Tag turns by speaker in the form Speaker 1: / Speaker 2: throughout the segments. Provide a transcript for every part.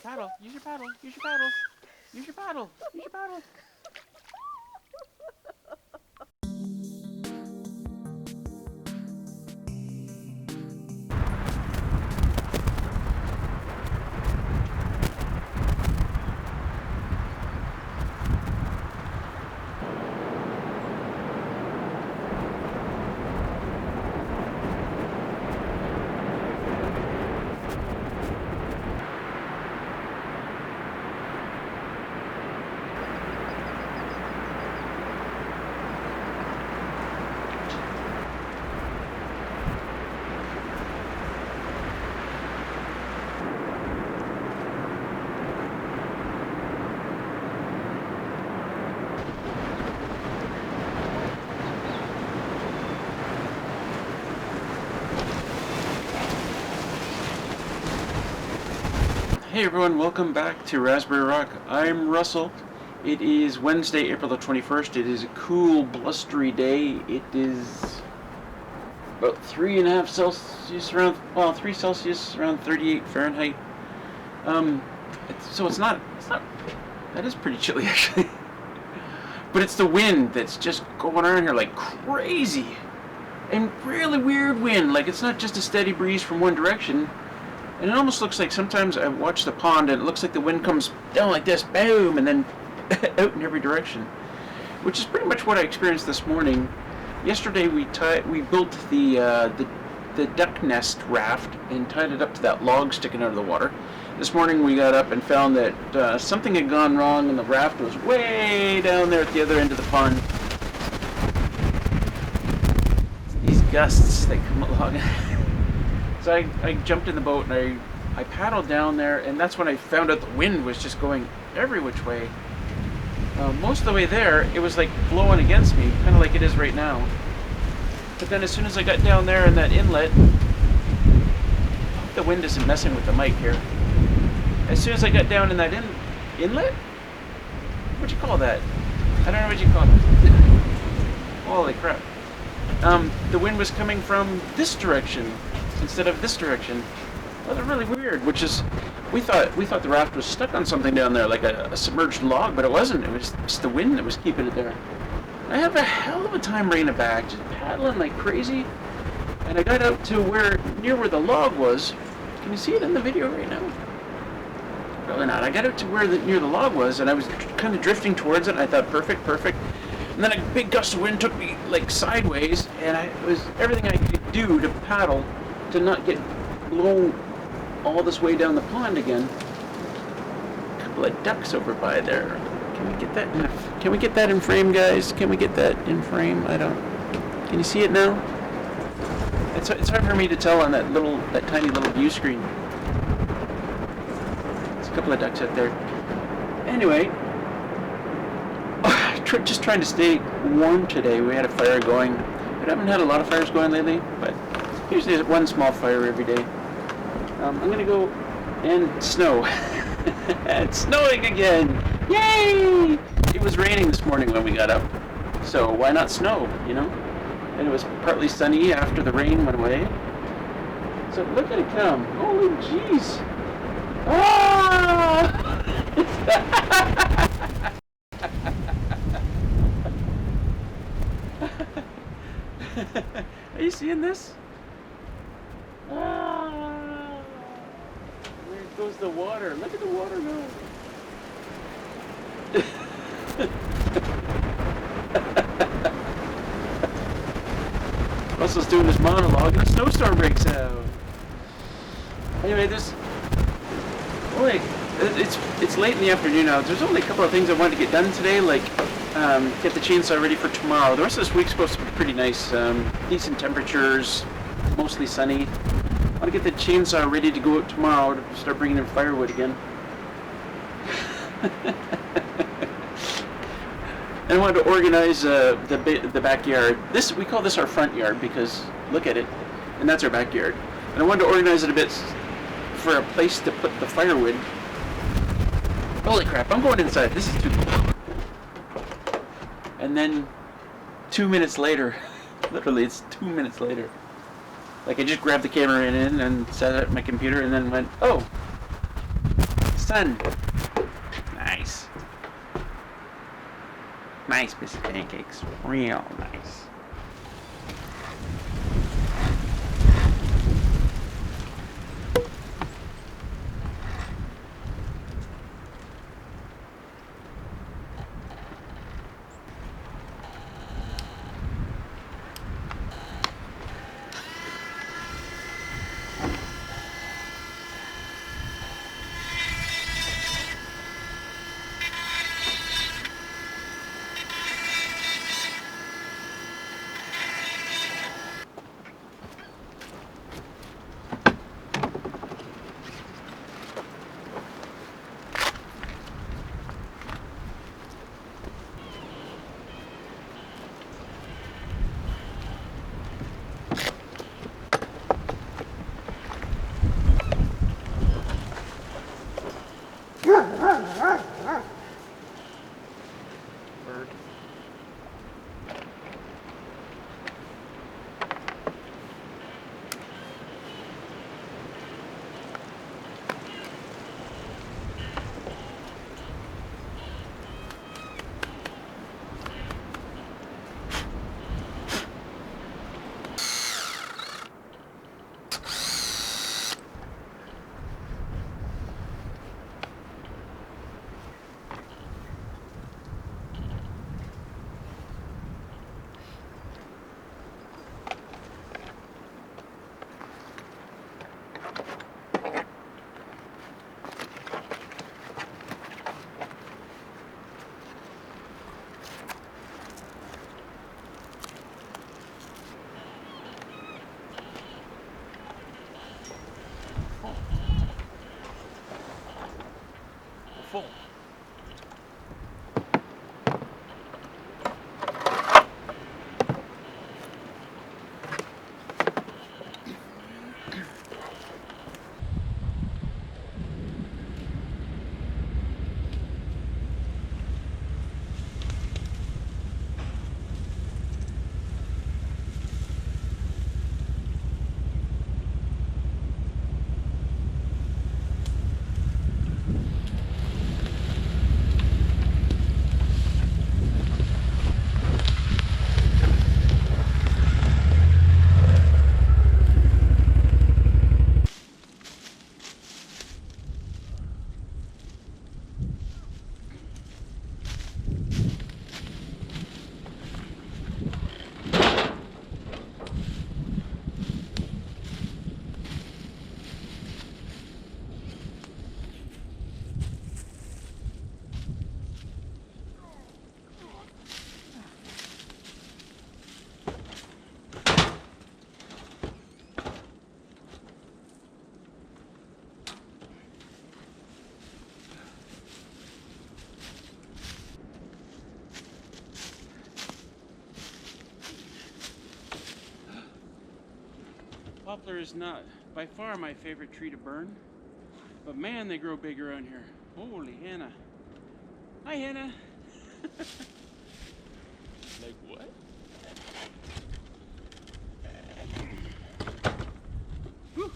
Speaker 1: paddle. Use your paddle. Use your paddle. Use your paddle. Use your paddle. Hey everyone, welcome back to Raspberry Rock. I'm Russell. It is Wednesday, April the 21st. It is a cool, blustery day. It is about 3.5 Celsius, around 3 Celsius, around 38 Fahrenheit. So it's not, that is pretty chilly actually. But it's the wind that's just going around here like crazy. And really weird wind, like it's not just a steady breeze from one direction. And it almost looks like sometimes I watch the pond and it looks like the wind comes down like this, boom, and then out in every direction. Which is pretty much what I experienced this morning. Yesterday we built the duck nest raft and tied it up to that log sticking out of the water. This morning we got up and found that something had gone wrong and the raft was way down there at the other end of the pond. These gusts that come along. So I jumped in the boat and I paddled down there, and that's when I found out the wind was just going every which way. Most of the way there, it was like blowing against me, kind of like it is right now. But then as soon as I got down there in that inlet, the wind isn't messing with the mic here. As soon as I got down in that inlet? What'd you call that? I don't know what you call it. Holy crap. The wind was coming from this direction instead of this direction. That was really weird, which is, we thought the raft was stuck on something down there, like a submerged log, but it wasn't. It was just the wind that was keeping it there. I have a hell of a time bringing it back, just paddling like crazy. And I got out to near where the log was. Can you see it in the video right now? Probably not. I got out to near the log was, and I was kind of drifting towards it, and I thought, perfect. And then a big gust of wind took me like sideways, and it was everything I could do to paddle to not get blown all this way down the pond again. A couple of ducks over by there. Can we get that in frame, guys? Can we get that in frame? Can you see it now? It's hard for me to tell on that tiny little view screen. There's a couple of ducks out there. Anyway, just trying to stay warm today. We had a fire going. We haven't had a lot of fires going lately, but usually there's one small fire every day. I'm going to go and snow. It's snowing again! Yay! It was raining this morning when we got up, so why not snow, you know? And it was partly sunny after the rain went away. So look at it come. Holy jeez! Ah! Are you seeing this? Ah! There goes the water. Look at the water go. Russell's doing his monologue and a snowstorm breaks out. Anyway, it's late in the afternoon now. There's only a couple of things I wanted to get done today, like get the chainsaw ready for tomorrow. The rest of this week's supposed to be pretty nice. Decent temperatures, mostly sunny. I want to get the chainsaw ready to go out tomorrow to start bringing in firewood again. And I wanted to organize the backyard. We call this our front yard because look at it, and that's our backyard. And I wanted to organize it a bit for a place to put the firewood. Holy crap! I'm going inside. This is too cool. And then 2 minutes later, literally, it's 2 minutes later. Like I just grabbed the camera in and set it at my computer, and then went, oh, sun. Nice. Nice, Mrs. Pancakes. Real nice. Bird. Full. Poplar is not by far my favorite tree to burn, but man, they grow big around here. Holy Hannah. Hi, Hannah. Like what? Whew.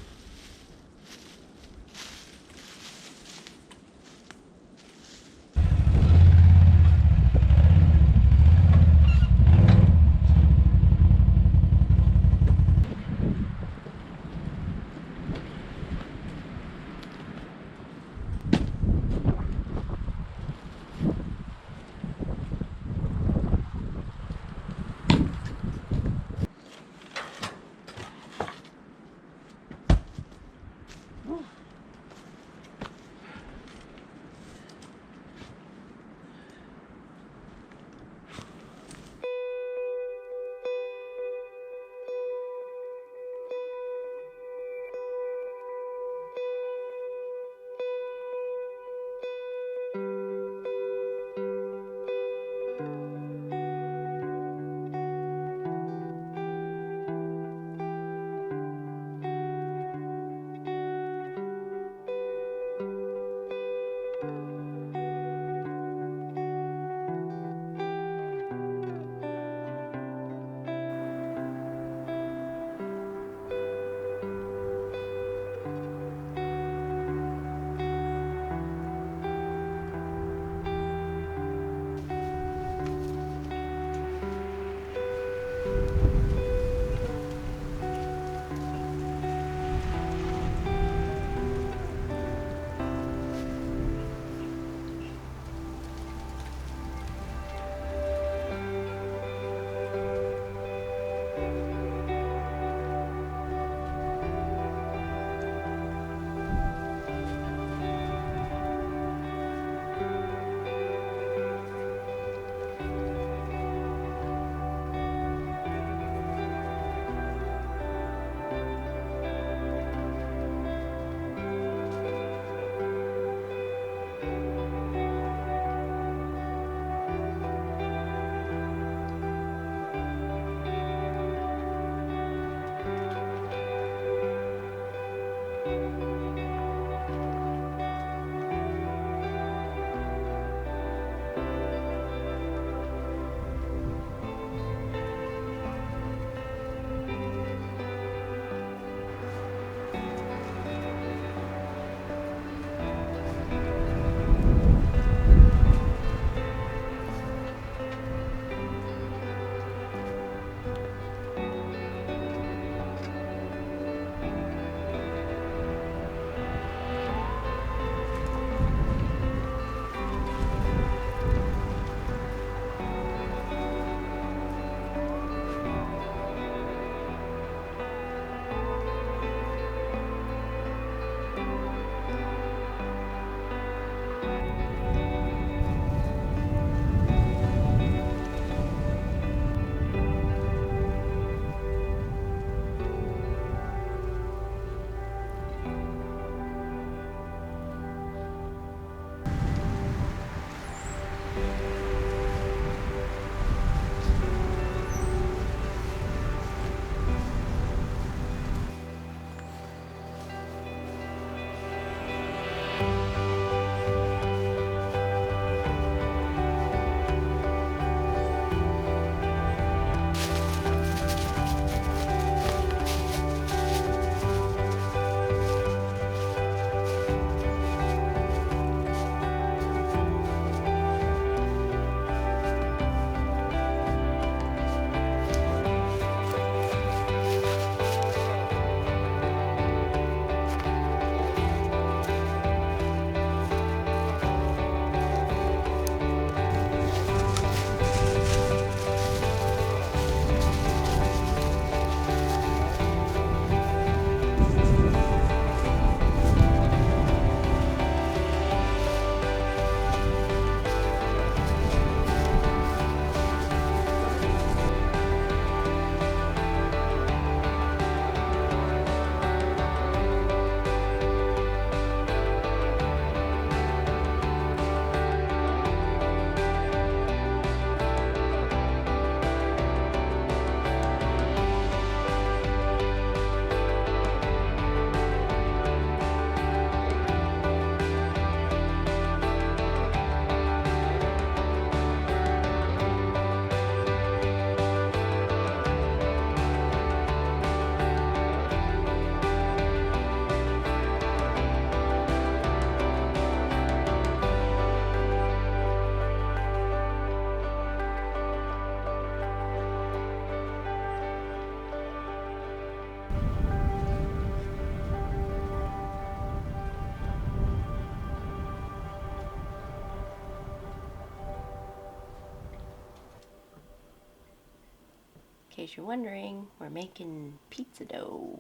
Speaker 2: In case you're wondering, we're making pizza dough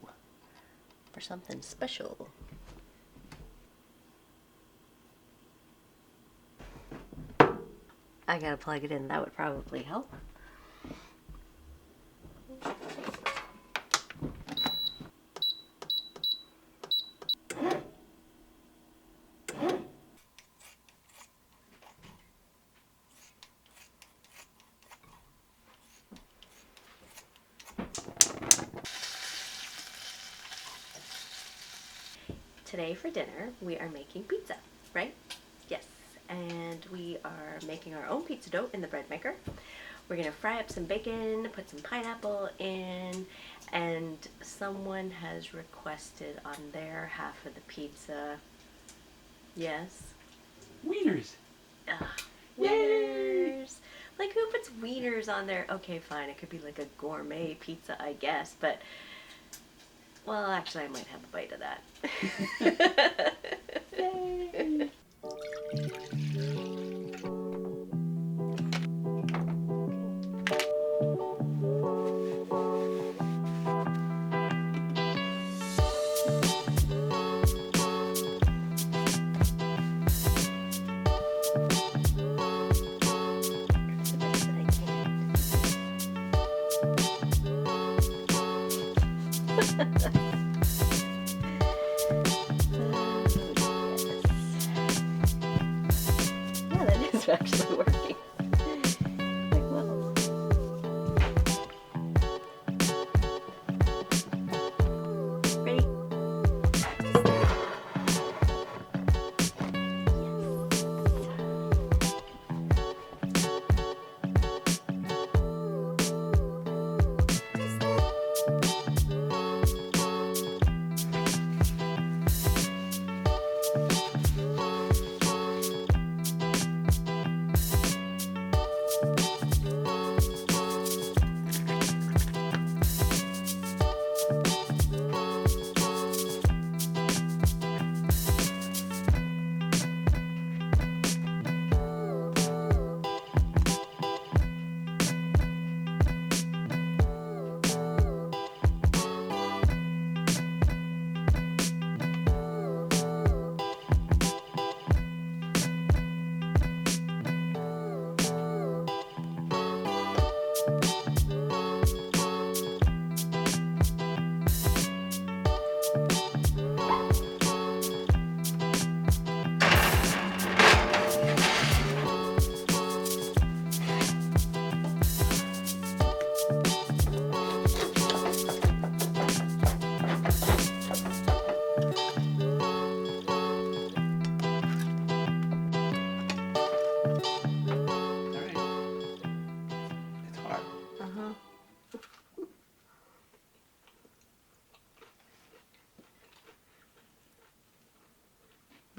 Speaker 2: for something special. I gotta plug it in, that would probably help. Today for dinner, we are making pizza, right? Yes, and we are making our own pizza dough in the bread maker. We're gonna fry up some bacon, put some pineapple in, and someone has requested on their half of the pizza, yes?
Speaker 1: Wieners.
Speaker 2: Ugh, wieners. Like, who puts wieners on there? Okay, fine, it could be like a gourmet pizza, I guess, but well, actually, I might have a bite of that. Yay. Yeah, that is actually working. Like, well. Ready?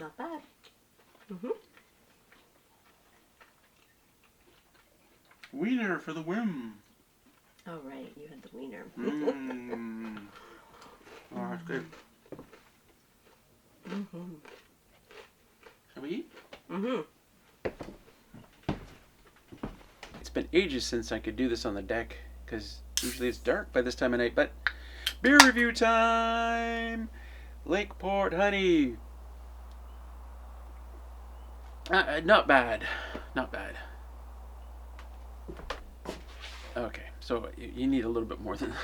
Speaker 2: Not bad. Mm-hmm.
Speaker 1: Wiener for the whim.
Speaker 2: Oh, right. You had the wiener.
Speaker 1: Mmm. Oh, that's good.
Speaker 2: Mm-hmm.
Speaker 1: Shall we eat?
Speaker 2: Mm-hmm.
Speaker 1: It's been ages since I could do this on the deck, because usually it's dark by this time of night, but beer review time! Lakeport Honey. Not bad. Not bad. Okay, so you need a little bit more than that.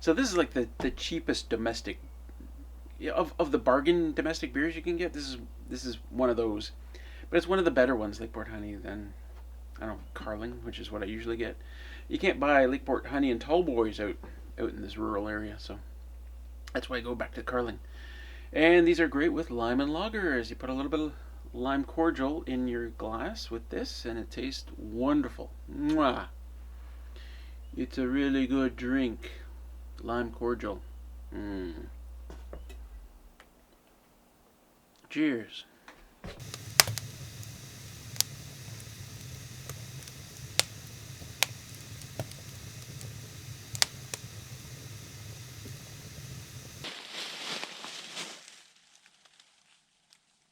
Speaker 1: So this is like the cheapest domestic, of the bargain domestic beers you can get. This is one of those, but it's one of the better ones, Lakeport Honey, than, I don't know, Carling, which is what I usually get. You can't buy Lakeport Honey and Tall Boys out in this rural area, so that's why I go back to Carling. And these are great with lime and lagers. You put a little bit of lime cordial in your glass with this, and it tastes wonderful. Mwah! It's a really good drink. Lime cordial. Cheers.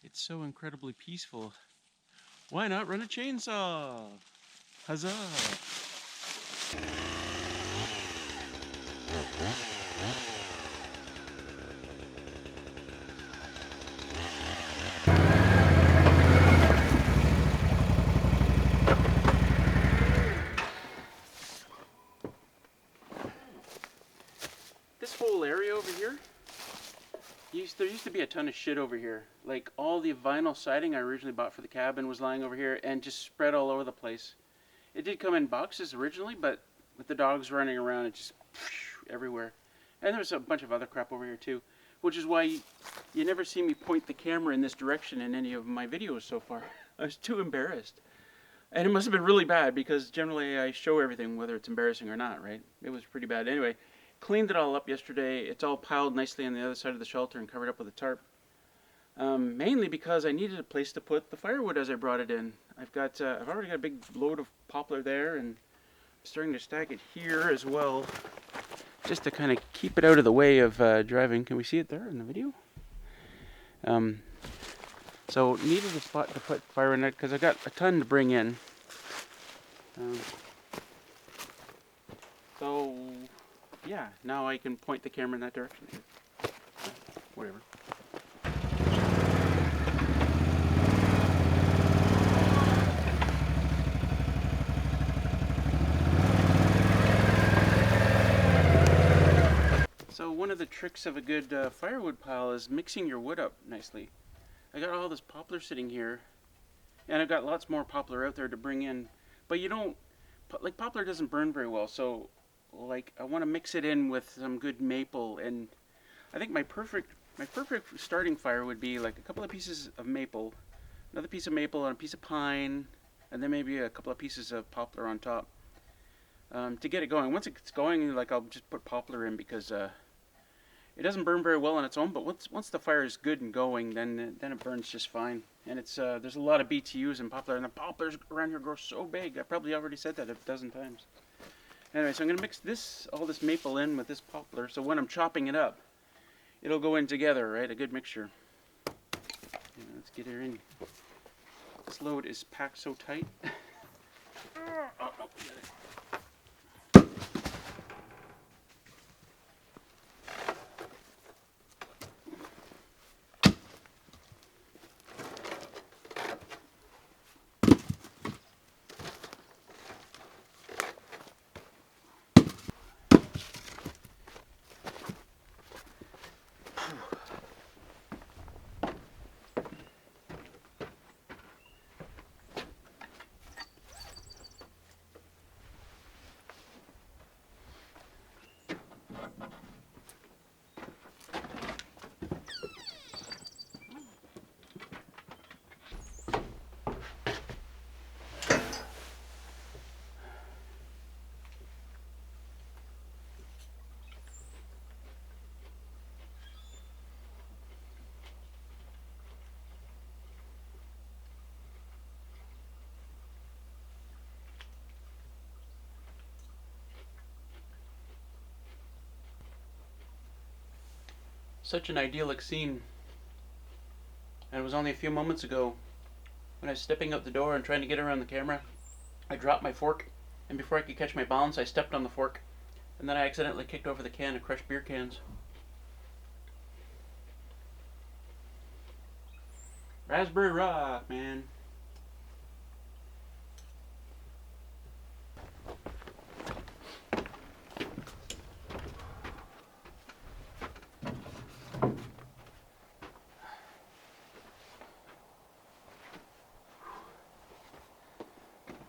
Speaker 1: It's so incredibly peaceful. Why not run a chainsaw? Huzzah! This whole area over here, there used to be a ton of shit over here. Like, all the vinyl siding I originally bought for the cabin was lying over here and just spread all over the place. It did come in boxes originally, but with the dogs running around, it just everywhere. And there was a bunch of other crap over here too, which is why you never see me point the camera in this direction in any of my videos so far. I was too embarrassed. And it must have been really bad, because generally I show everything whether it's embarrassing or not, right? It was pretty bad. Anyway, cleaned it all up yesterday. It's all piled nicely on the other side of the shelter and covered up with a tarp. Mainly because I needed a place to put the firewood as I brought it in. I've already got a big load of poplar there, and I'm starting to stack it here as well, just to kind of keep it out of the way of driving. Can we see it there in the video? So needed a spot to put firewood in it, because I got a ton to bring in. So yeah, now I can point the camera in that direction. Whatever. So one of the tricks of a good firewood pile is mixing your wood up nicely. I got all this poplar sitting here, and I've got lots more poplar out there to bring in, but like, poplar doesn't burn very well, so like, I want to mix it in with some good maple. And I think my perfect starting fire would be like a couple of pieces of maple, another piece of maple, and a piece of pine, and then maybe a couple of pieces of poplar on top, to get it going. Once it's going, like, I'll just put poplar in, because it doesn't burn very well on its own, but once the fire is good and going, then it burns just fine. And it's there's a lot of BTUs in poplar, and the poplars around here grow so big. I probably already said that a dozen times. Anyway, so I'm going to mix all this maple in with this poplar, so when I'm chopping it up, it'll go in together, right? A good mixture. Yeah, let's get her in. This load is packed so tight. Oh, no. Such an idyllic scene. And it was only a few moments ago when I was stepping out the door and trying to get around the camera, I dropped my fork, and before I could catch my balance, I stepped on the fork, and then I accidentally kicked over the can of crushed beer cans. Raspberry Rock, man.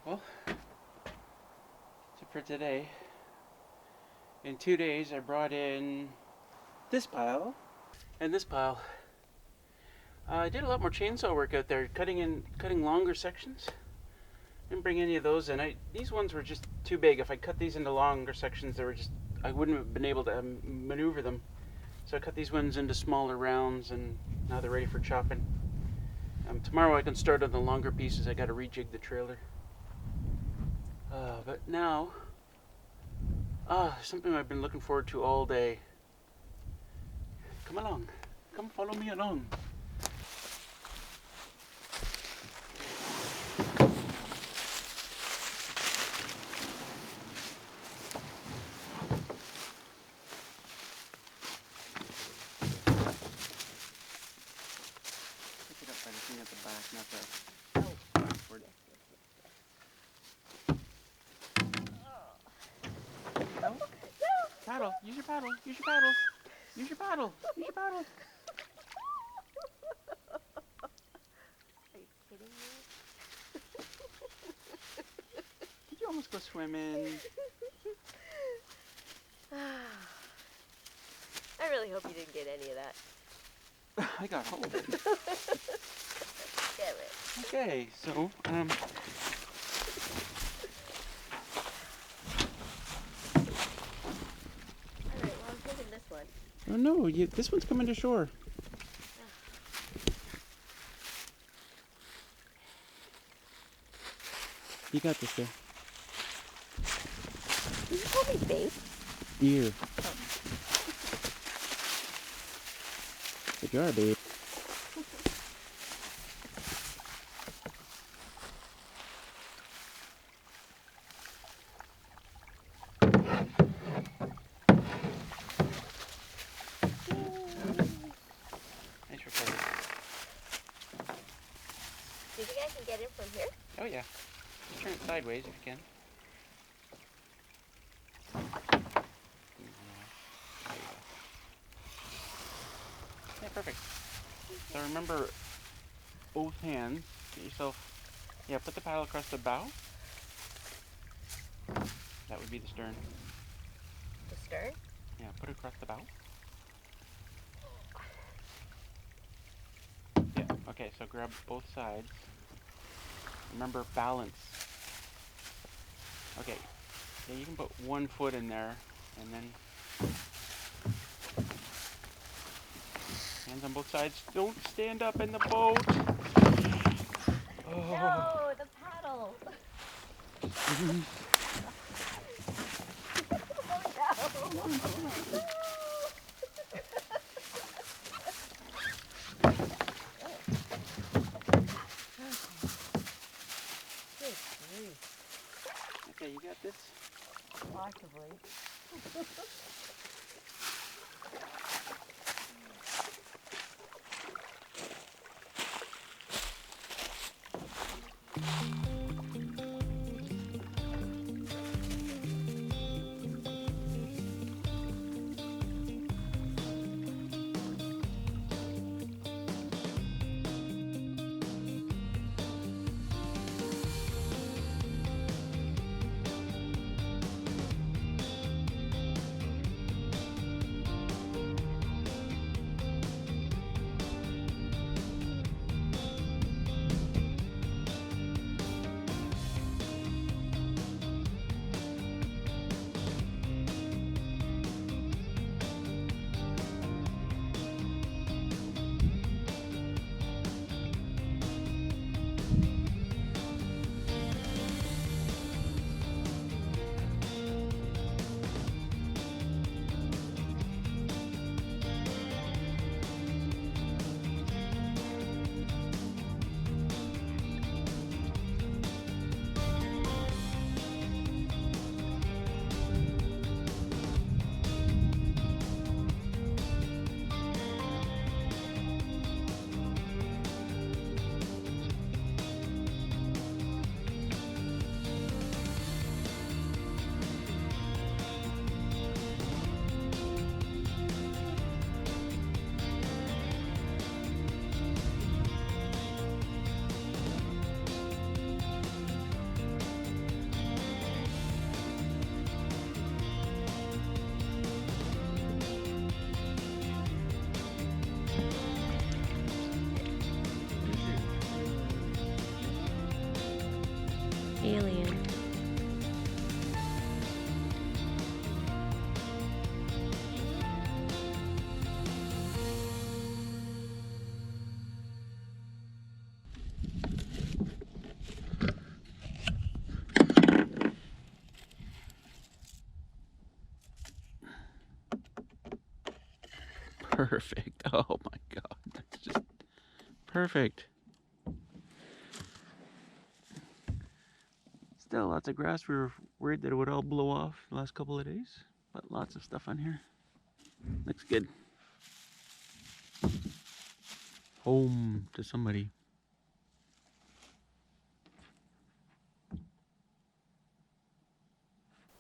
Speaker 1: Well, that's it for today. In 2 days, I brought in this pile and this pile. I did a lot more chainsaw work out there, cutting longer sections. Didn't bring any of those in. These ones were just too big. If I cut these into longer sections, I wouldn't have been able to maneuver them. So I cut these ones into smaller rounds, and now they're ready for chopping. Tomorrow I can start on the longer pieces. I got to rejig the trailer. But now, something I've been looking forward to all day. Come along. Come follow me along. Pick it up by the thing at the back, not the backward. No? Paddle. Use your paddle. Use your paddle. Use your paddle. Use your paddle.
Speaker 2: Are you kidding me?
Speaker 1: Did you almost go swimming?
Speaker 2: I really hope you didn't get any of that.
Speaker 1: I got hold of it.
Speaker 2: Damn it.
Speaker 1: Okay, so,
Speaker 2: Alright, well, I'm taking this one.
Speaker 1: oh no, this one's coming to shore. You got this there.
Speaker 2: Did you call me babe?
Speaker 1: Dear. Good job, babe. Thanks for playing.
Speaker 2: Do you think I can get in from here?
Speaker 1: Oh yeah. Just turn it sideways if you can. Yeah, perfect. So remember, both hands, get yourself, yeah, put the paddle across the bow. That would be the stern.
Speaker 2: The stern?
Speaker 1: Yeah, put it across the bow. Yeah, okay, so grab both sides. Remember, balance. Okay, yeah, you can put one foot in there, and then hands on both sides. Don't stand up in the boat. Oh.
Speaker 2: No, the paddle.
Speaker 1: Okay, you got this?
Speaker 2: Possibly.
Speaker 1: perfect. Oh my God, that's just perfect. Still lots of grass. We were worried that it would all blow off the last couple of days, but lots of stuff on here. Looks good. Home to somebody.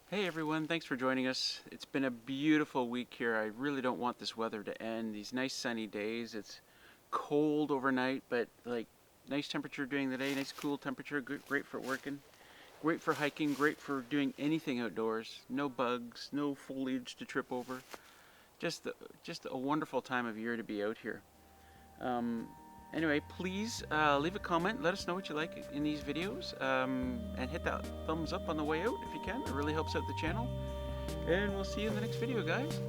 Speaker 1: Hey everyone, thanks for joining us. It's been a beautiful week here. I really don't want this weather to end. These nice sunny days. It's cold overnight, but like nice temperature during the day, nice cool temperature, good, great for working, great for hiking, great for doing anything outdoors. No bugs, no foliage to trip over. Just a wonderful time of year to be out here. Anyway, please leave a comment. Let us know what you like in these videos, and hit that thumbs up on the way out if you can. It really helps out the channel. And we'll see you in the next video, guys.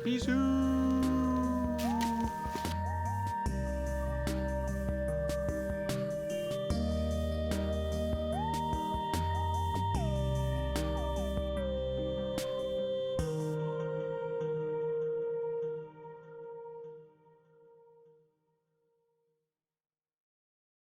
Speaker 1: Peace out.